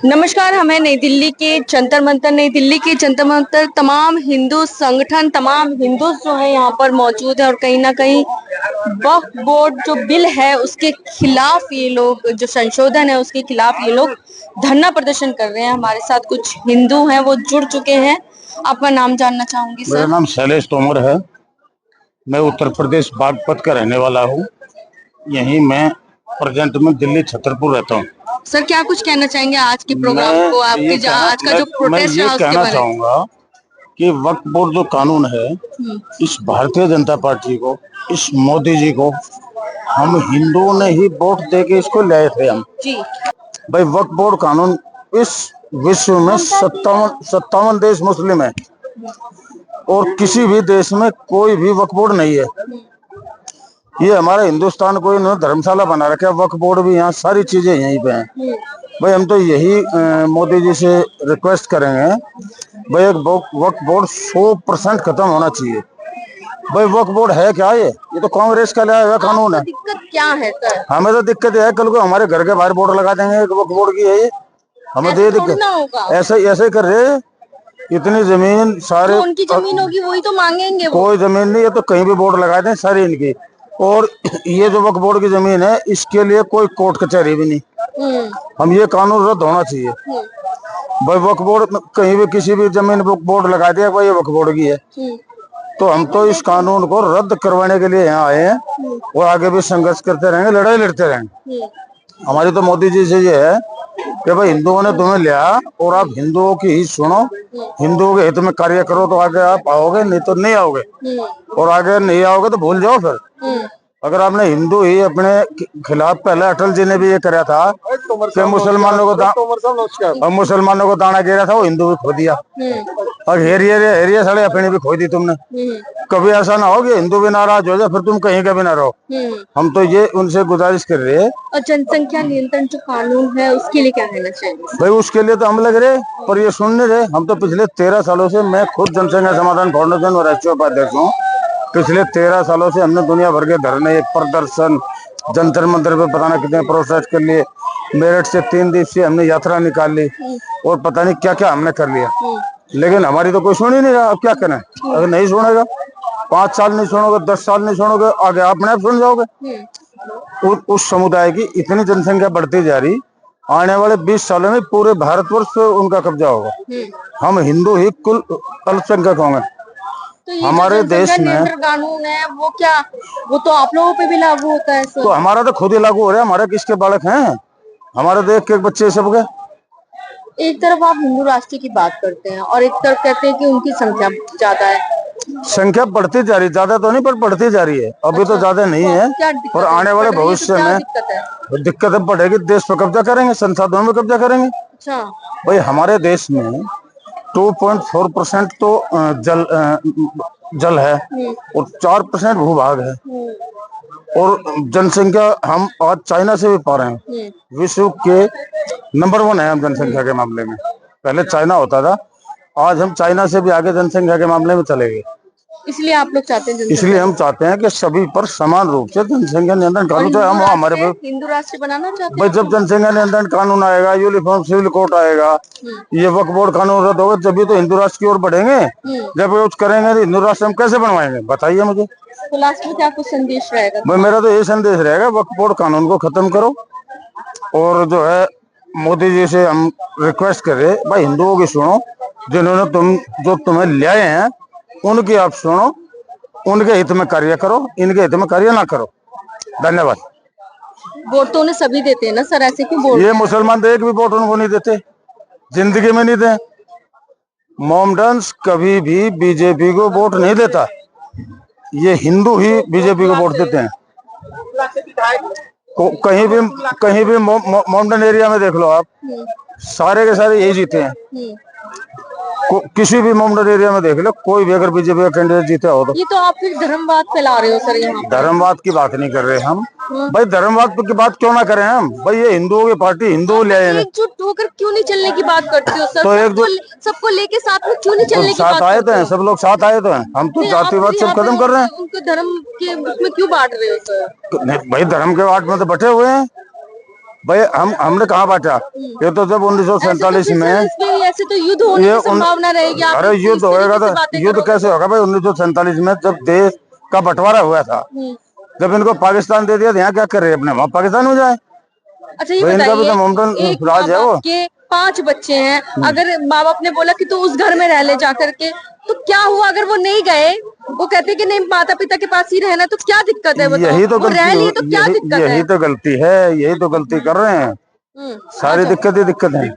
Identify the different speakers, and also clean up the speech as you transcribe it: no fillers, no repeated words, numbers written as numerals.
Speaker 1: नमस्कार। हमें नई दिल्ली के जंतर मंतर तमाम हिंदू संगठन, तमाम हिंदू जो है यहाँ पर मौजूद है और कहीं ना कहीं वक्फ बोर्ड जो बिल है उसके खिलाफ ये लोग, जो संशोधन है उसके खिलाफ ये लोग धरना प्रदर्शन कर रहे हैं। हमारे साथ कुछ हिंदू हैं, वो जुड़ चुके हैं। आपका नाम जानना चाहूंगी
Speaker 2: मेरा
Speaker 1: सर।
Speaker 2: नाम शैलेश तोमर है। मैं उत्तर प्रदेश बागपत का रहने वाला हूँ। यहीं मैं प्रेजेंट में दिल्ली छतरपुर रहता हूँ।
Speaker 1: सर, क्या कुछ कहना चाहेंगे आज के प्रोग्राम को, आपके आज का जो
Speaker 2: मैं
Speaker 1: प्रोटेस्ट
Speaker 2: ये
Speaker 1: है उसके
Speaker 2: कहना
Speaker 1: बारे में?
Speaker 2: चाहूंगा कि वक्फ बोर्ड जो कानून है, इस भारतीय जनता पार्टी को, इस मोदी जी को हम हिंदुओं ने ही वोट दे के इसको लाए थे हम
Speaker 1: जी।
Speaker 2: भाई। वक्फ बोर्ड कानून इस विश्व में 57 देश मुस्लिम है और किसी भी देश में कोई भी वक्फ बोर्ड नहीं है। ये हमारा हिंदुस्तान को इन्होंने धर्मशाला बना रखा है। वक्फ बोर्ड भी यहाँ, सारी चीजें यहीं पे हैं भाई। हम तो यही मोदी जी से रिक्वेस्ट करेंगे भाई, एक वक्फ बोर्ड 100% खत्म होना चाहिए भाई। वक्फ बोर्ड है क्या? ये तो कांग्रेस का लाया हुआ कानून है।
Speaker 1: दिक्कत क्या है सर?
Speaker 2: हमें तो दिक्कत है, कल को हमारे घर के बाहर बोर्ड लगा देंगे वक्फ बोर्ड की है ये। हमें तो ये दिक्कत, ऐसे ऐसे कर रहे। इतनी जमीन सारे,
Speaker 1: जो उनकी जमीन होगी वही तो मांगेंगे वो।
Speaker 2: कोई जमीन नहीं है तो कहीं भी बोर्ड लगा दें, सारी इनकी। और ये जो वक्फ बोर्ड की जमीन है, इसके लिए कोई कोर्ट कचहरी भी नहीं। हम ये कानून रद्द होना चाहिए भाई। वक्फ बोर्ड कहीं भी किसी भी जमीन पर बोर्ड लगा दिया भाई ये वक्फ बोर्ड की है, तो हम तो इस कानून को रद्द करवाने के लिए यहाँ आए हैं और आगे भी संघर्ष करते रहेंगे, लड़ाई लड़ते रहेंगे। हमारी तो मोदी जी से ये है कि भाई हिंदुओं ने तुम्हें लिया और आप हिंदुओं की ही सुनो, हिंदुओं के हित में कार्य करो तो आगे आप आओगे, नहीं तो नहीं आओगे। और आगे नहीं आओगे तो भूल जाओ फिर। अगर आपने हिंदू ही अपने खिलाफ, पहले अटल जी ने भी ये कराया था कि मुसलमानों को दाना गिरा था, वो हिंदू भी खो दिया। और हेरिया साढ़े अपने भी खो दी तुमने। कभी ऐसा ना हो कि हिंदू भी नाराज हो जाए फिर तुम कहीं का भी ना रहो। हम तो ये उनसे गुजारिश कर रहे हैं।
Speaker 1: और जनसंख्या नियंत्रण जो कानून है उसके लिए क्या कहना चाहिए
Speaker 2: भाई? उसके लिए तो हम लग रहे, पर ये सुन नहीं रहे। हम तो पिछले 13 सालों से, मैं खुद जनसंख्या समाधान फाउंडेशन और राष्ट्रीय उपाध्यक्ष हूँ। पिछले 13 सालों से हमने दुनिया भर के धरने, प्रदर्शन, जंतर मंतर पे पता नहीं कितने प्रोटेस्ट कर लिए। मेरठ से 3 दिवसीय हमने यात्रा निकाल ली और पता नहीं क्या क्या हमने कर लिया, लेकिन हमारी तो कोई सुन ही नहीं रहा। अब क्या करें? अगर नहीं सुनेगा, 5 साल नहीं सुनोगे, 10 साल नहीं सुनोगे, आगे अपने आप सुन जाओगे। उस समुदाय की इतनी जनसंख्या बढ़ती जा रही, आने वाले 20 सालों में पूरे भारतवर्ष पे उनका कब्जा होगा। हम हिंदू ही कुल अल्पसंख्यक होंगे।
Speaker 1: तो
Speaker 2: हमारे देश में
Speaker 1: कानून है वो क्या, वो तो आप लोगों पे भी लागू होता है सर?
Speaker 2: तो हमारा तो खुद ही लागू हो रहा है। हमारे किसके बालक हैं? हमारे देश के बच्चे सबके।
Speaker 1: एक तरफ आप हिंदू राष्ट्र की बात करते हैं और एक तरफ कहते हैं कि उनकी संख्या ज्यादा है।
Speaker 2: संख्या बढ़ती जा रही, ज्यादा तो नहीं पर बढ़ती जा रही है। अभी तो ज्यादा नहीं है, और आने वाले भविष्य में दिक्कत बढ़ेगी। देश पर कब्जा करेंगे, संसाधनों में कब्जा करेंगे।
Speaker 1: अच्छा
Speaker 2: भाई, हमारे देश में 2.4% तो जल है और 4% भूभाग है, और जनसंख्या हम आज चाइना से भी पा रहे हैं। विश्व के नंबर 1 है हम जनसंख्या के मामले में। पहले चाइना होता था, आज हम चाइना से भी आगे जनसंख्या के मामले में चले गए।
Speaker 1: इसलिए आप लोग चाहते हैं,
Speaker 2: इसलिए हम चाहते हैं कि सभी पर समान रूप से जनसंख्या नियंत्रण कानून, चाहे हम हमारे
Speaker 1: हिंदू राष्ट्र बनाना चाहते हैं।
Speaker 2: भाई, जब जनसंख्या नियंत्रण कानून आएगा, यूनिफॉर्म सिविल कोड आएगा, ये वक्फ बोर्ड कानून रद्द होगा, जब भी तो हिंदू राष्ट्र की ओर बढ़ेंगे। जब कुछ करेंगे तो हिंदू राष्ट्र हम कैसे बनवाएंगे? बताइए मुझे।
Speaker 1: तो लास्ट में क्या कुछ संदेश रहेगा?
Speaker 2: भाई, मेरा तो ये संदेश रहेगा, वक्फ बोर्ड कानून को खत्म करो। और जो है, मोदी जी से हम रिक्वेस्ट करें भाई, हिंदुओं की सुनो, जिन्होंने जो तुम्हें लाए हैं उनकी आप सुनो, उनके हित में कार्य करो, इनके हित में कार्य ना करो। धन्यवाद।
Speaker 1: वोट तो उन्हें सभी देते हैं ना सर, ऐसे क्यों बोल?
Speaker 2: ये मुसलमान तो एक भी वोट उनको नहीं देते, जिंदगी में नहीं दे। मोमडन्स कभी भी बीजेपी को वोट नहीं देता, ये हिंदू ही बीजेपी को वोट देते हैं। कहीं भी मोमडन एरिया में देख लो आप, सारे के सारे यही जीते हैं। किसी भी मोमडन एरिया में देख लो, कोई भी अगर बीजेपी का कैंडिडेट जीता हो तो।
Speaker 1: ये तो आप फिर धर्मवाद फैला रहे हो सर यहाँ।
Speaker 2: धर्मवाद की बात नहीं कर रहे हम भाई। धर्मवाद की बात क्यों ना करें हम भाई? ये हिंदुओं की पार्टी, हिंदू ले आए।
Speaker 1: एकजुट होकर क्यों नहीं चलने की बात करते हो सर?
Speaker 2: तो
Speaker 1: सबको लेके साथ में क्यों नहीं चलने की
Speaker 2: बात? साथ आए तो हैं, सब लोग साथ आए तो हैं। हम तो जातिवाद सब खत्म कर रहे हैं।
Speaker 1: उनको धर्म के उसमें क्यों बांट रहे हो सर?
Speaker 2: भाई, धर्म के वाट में तो बटे हुए हैं। भाई हमने कहाँ बांटा? ये तो जब 1947 में
Speaker 1: ऐसे तो युद्ध होने की संभावना रहेगी।
Speaker 2: अरे युद्ध होएगा तो युद्ध कैसे होगा भाई? 1947 में जब देश का बंटवारा हुआ था, जब इनको पाकिस्तान दे दिया तो यहाँ क्या कर रहे हैं? अपने वहाँ पाकिस्तान में जाए।
Speaker 1: अच्छा ये बताइए,
Speaker 2: तो मोमडन
Speaker 1: एक
Speaker 2: राज है वो।
Speaker 1: के 5 बच्चे हैं, अगर माँ बाप ने बोला कि तू उस घर में रह ले जाकर के, तो क्या हुआ अगर वो नहीं गए? वो कहते कि नहीं माता पिता के पास ही रहना, तो क्या दिक्कत है?
Speaker 2: यही तो
Speaker 1: रह लिए तो क्या दिक्कत है?
Speaker 2: यही तो गलती है, यही तो गलती कर रहे हैं। सारी दिक्कत ही दिक्कत है।